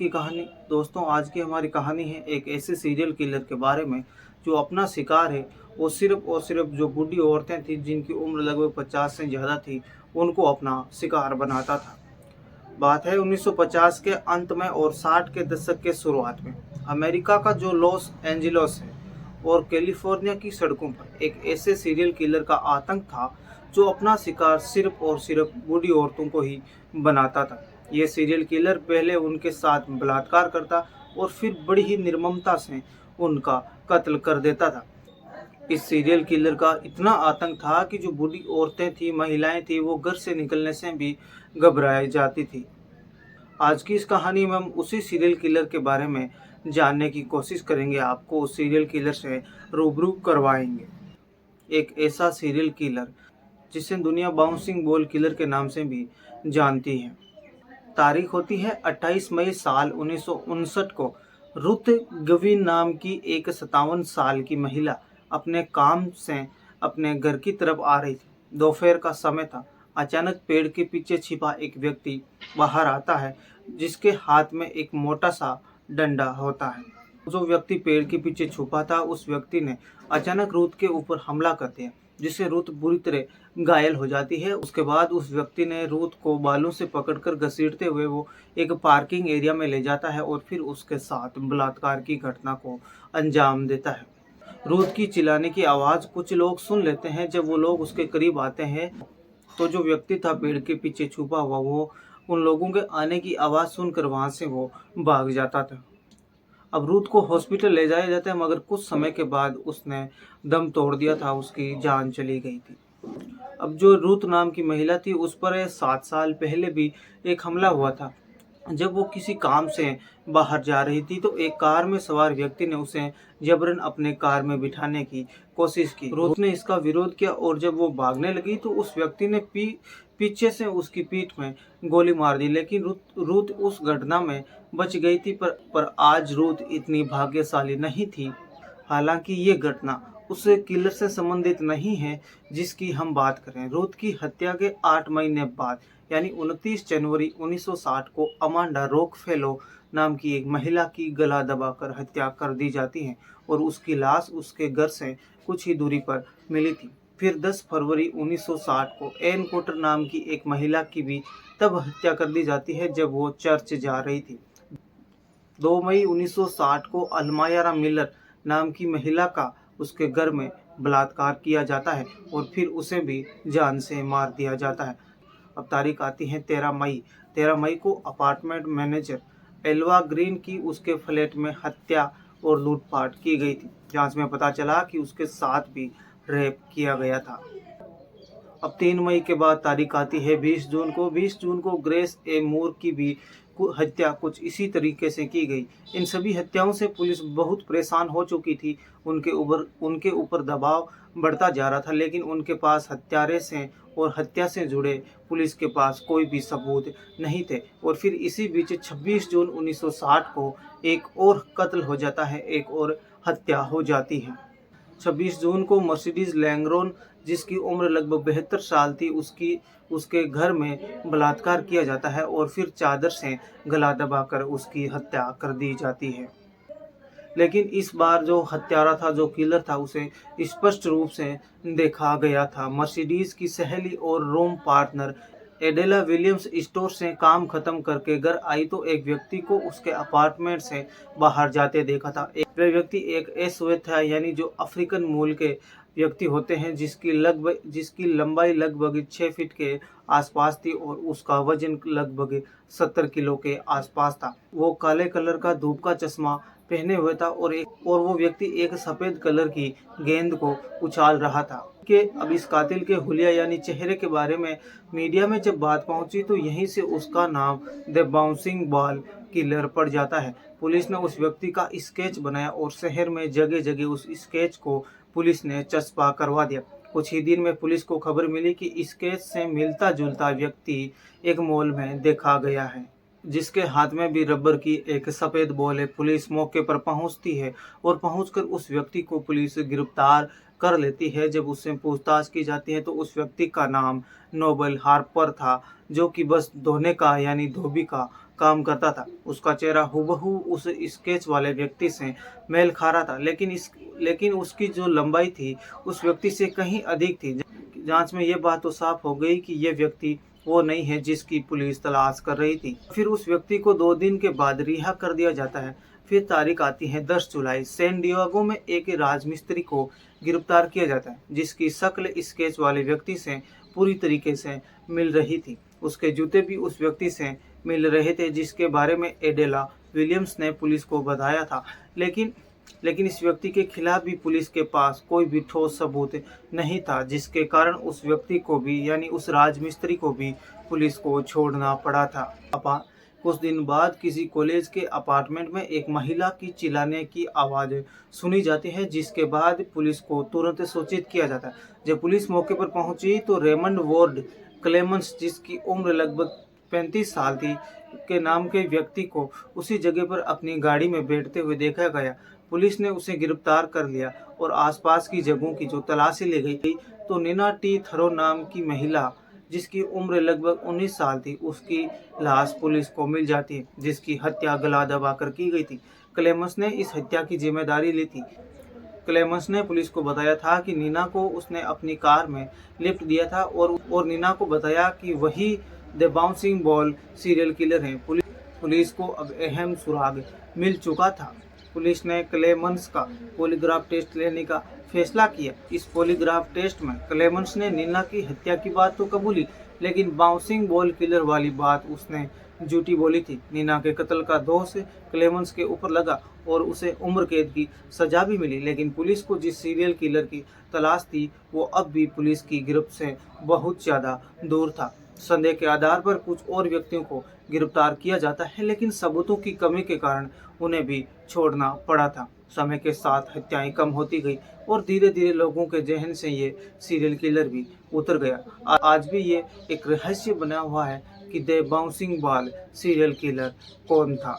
की कहानी। दोस्तों, आज की हमारी कहानी है एक ऐसे सीरियल किलर के बारे में जो अपना शिकार है वो सिर्फ और सिर्फ जो बूढ़ी औरतें थी जिनकी उम्र लगभग 50 से ज़्यादा थी उनको अपना शिकार बनाता था। बात है 1950 के अंत में और 60 के दशक के शुरुआत में। अमेरिका का जो लॉस एंजिलोस है और कैलिफोर्निया की सड़कों पर एक ऐसे सीरियल किलर का आतंक था जो अपना शिकार सिर्फ और सिर्फ बूढ़ी औरतों को ही बनाता था। ये सीरियल किलर पहले उनके साथ बलात्कार करता और फिर बड़ी ही निर्ममता से उनका कत्ल कर देता था। इस सीरियल किलर का इतना आतंक था कि जो बूढ़ी औरतें थी, महिलाएं थी, वो घर से निकलने से भी घबराई जाती थी। आज की इस कहानी में हम उसी सीरियल किलर के बारे में जानने की कोशिश करेंगे, आपको उस सीरियल किलर से रूबरू करवाएंगे। एक ऐसा सीरियल किलर जिसे दुनिया बाउंसिंग बॉल किलर के नाम से भी जानती है। तारीख होती है 28 मई साल 1959 को। रुथ गविन नाम की एक 57 साल की महिला अपने काम से अपने घर की तरफ आ रही थी। दोपहर का समय था। अचानक पेड़ के पीछे छिपा एक व्यक्ति बाहर आता है जिसके हाथ में एक मोटा सा डंडा होता है। जो व्यक्ति पेड़ के पीछे छुपा था उस व्यक्ति ने अचानक रुथ के ऊपर हमला कर दिया जिससे रुथ बुरी तरह घायल हो जाती है। उसके बाद उस व्यक्ति ने रुथ को बालों से पकड़कर घसीटते हुए वो एक पार्किंग एरिया में ले जाता है और फिर उसके साथ बलात्कार की घटना को अंजाम देता है। रुथ की चिल्लाने की आवाज़ कुछ लोग सुन लेते हैं। जब वो लोग उसके करीब आते हैं तो जो व्यक्ति था पेड़ के पीछे छुपा हुआ वो उन लोगों के आने की आवाज़ सुनकर वहाँ से वो भाग जाता था। अब रुथ को हॉस्पिटल ले जाया जाता है मगर कुछ समय के बाद उसने दम तोड़ दिया था, उसकी जान चली गई थी। अब जो रुथ नाम की महिला थी उस पर 7 साल पहले भी एक हमला हुआ था। जब वो किसी काम से बाहर जा रही थी तो एक कार में सवार व्यक्ति ने उसे जबरन अपने कार में बिठाने की कोशिश की। रुथ ने इसका विरोध किया और जब वो भागने लगी तो उस व्यक्ति ने पीछे से उसकी पीठ में गोली मार दी, लेकिन रुथ उस घटना में बच गई थी। पर आज रुथ इतनी भाग्यशाली नहीं थी। हालांकि ये घटना उस किलर से संबंधित नहीं है जिसकी हम बात करें। रुथ की हत्या के 8 महीने बाद यानी 29 जनवरी 1960 को अमांडा रॉकफेलो नाम की एक महिला की गला दबाकर हत्या कर दी जाती है और उसकी लाश उसके घर से कुछ ही दूरी पर मिली थी। फिर 10 फरवरी 1960 को एन कोटर नाम की एक महिला की भी तब हत्या कर दी जाती है जब वो चर्च जा रही थी। 2 मई 1960 को अल्मायरा मिलर नाम की महिला का उसके घर में बलात्कार किया जाता है और फिर उसे भी जान से मार दिया जाता है। अब तारीख आती है 13 मई। 13 मई को अपार्टमेंट मैनेजर एल्वा ग्रीन की उसके फ्लैट में हत्या और लूटपाट की गई थी। जांच में पता चला कि उसके साथ भी रेप किया गया था। अब 3 मई के बाद तारीख आती है 20 जून को। 20 जून को ग्रेस ए मूर की भी हत्या कुछ इसी तरीके से की गई। इन सभी हत्याओं से पुलिस बहुत परेशान हो चुकी थी। उनके ऊपर दबाव बढ़ता जा रहा था, लेकिन उनके पास हत्यारे से और हत्या से जुड़े पुलिस के पास कोई भी सबूत नहीं थे। और फिर इसी बीच 26 जून 1960 को एक और कत्ल हो जाता है, एक और हत्या हो जाती है। 26 जून को मर्सिडीज लैंग्रोन जिसकी उम्र लगभग 72 साल थी उसके घर में बलात्कार किया जाता है और फिर चादर से गला दबाकर उसकी हत्या कर दी जाती है। लेकिन इस बार जो हत्यारा था, जो किलर था, उसे स्पष्ट रूप से देखा गया था। मर्सिडीज की सहेली और room partner Adela Williams store से काम खत्म करके घर आई तो एक व्यक्ति को उसके अपार्टमेंट से बाहर जाते देखा था। वह व्यक्ति एक एसवे था, यानी जो अफ्रीकन मूल के व्यक्ति होते हैं, जिसकी लंबाई लगभग 6 फीट के आसपास थी और उसका वजन लगभग 70 किलो के आसपास था। वो काले कलर का धूप का चश्मा पहने हुए था और वो व्यक्ति एक सफेद कलर की गेंद को उछाल रहा था। अब इस कातिल के हुलिया यानी चेहरे के बारे में मीडिया में जब बात पहुंची तो यहीं से उसका नाम द बाउंसिंग बॉल किलर पड़ जाता है। पुलिस ने उस व्यक्ति का स्केच बनाया और शहर में जगह जगह उस स्केच को पुलिस ने चस्पा करवा दिया। कुछ ही दिन में पुलिस को खबर मिली कि स्केच से मिलता जुलता व्यक्ति एक मॉल में देखा गया है, जिसके हाथ में भी रबर की एक सफ़ेद बॉल है। पुलिस मौके पर पहुंचती है और पहुंचकर उस व्यक्ति को पुलिस गिरफ्तार कर लेती है। जब उससे पूछताछ की जाती है तो उस व्यक्ति का नाम नोबल हार्पर था, जो कि बस धोने का यानी धोबी का काम करता था। उसका चेहरा हूबहू उस स्केच वाले व्यक्ति से मेल खा रहा था, लेकिन उसकी जो लंबाई थी उस व्यक्ति से कहीं अधिक थी। जांच में ये बात तो साफ हो गई कि ये व्यक्ति वो नहीं है जिसकी पुलिस तलाश कर रही थी। फिर उस व्यक्ति को 2 दिन के बाद रिहा कर दिया जाता है। फिर तारीख आती है 10 जुलाई। सैन डिएगो में एक राजमिस्त्री को गिरफ्तार किया जाता है, जिसकी शक्ल स्केच वाले व्यक्ति से पूरी तरीके से मिल रही थी। उसके जूते भी उस व्यक्ति से मिल रहे थे जिसके बारे में एडेला विलियम्स ने पुलिस को बताया था। लेकिन इस व्यक्ति के खिलाफ भी पुलिस के पास कोई भी ठोस सबूत नहीं था, जिसके कारण उस व्यक्ति को भी यानी उस राजमिस्त्री को भी पुलिस को छोड़ना पड़ा था। कुछ दिन बाद किसी कॉलेज के अपार्टमेंट में एक महिला की चिल्लाने की आवाज़ सुनी जाती है, जिसके बाद पुलिस को तुरंत सूचित किया जाता है। जब पुलिस मौके पर पहुंची तो रेमंड वॉर्ड क्लेमेंस, जिसकी उम्र लगभग 35 साल थी, के नाम के व्यक्ति को उसी जगह पर अपनी गाड़ी में बैठते हुए देखा गया। पुलिस ने उसे गिरफ्तार कर लिया और आसपास की जगहों की जो तलाशी ली गई तो नीना टी थरो नाम की महिला, जिसकी उम्र लगभग 19 साल थी, उसकी लाश पुलिस को मिल जाती है, जिसकी हत्या गला दबाकर की गई थी। क्लेमेंस ने इस हत्या की जिम्मेदारी ली थी। क्लेमेंस ने पुलिस को बताया था कि नीना को उसने अपनी कार में लिफ्ट दिया था और नीना को बताया कि वही the bouncing ball serial killer है। पुलिस को अब अहम सुराग मिल चुका था। पुलिस ने क्लेमेंस का पॉलीग्राफ टेस्ट लेने का फैसला किया। इस पॉलीग्राफ टेस्ट में क्लेमेंस ने नीना की हत्या की बात तो कबूली, लेकिन बाउंसिंग बॉल किलर वाली बात उसने झूठी बोली थी। नीना के कत्ल का दोष क्लेमेंस के ऊपर लगा और उसे उम्र कैद की सजा भी मिली, लेकिन पुलिस को जिस सीरियल किलर की तलाश थी वो अब भी पुलिस की गिरफ्त से बहुत ज़्यादा दूर था। संदेह के आधार पर कुछ और व्यक्तियों को गिरफ्तार किया जाता है, लेकिन सबूतों की कमी के कारण उन्हें भी छोड़ना पड़ा था। समय के साथ हत्याएं कम होती गई और धीरे धीरे लोगों के जहन से ये सीरियल किलर भी उतर गया। आज भी ये एक रहस्य बना हुआ है कि the bouncing ball serial killer कौन था।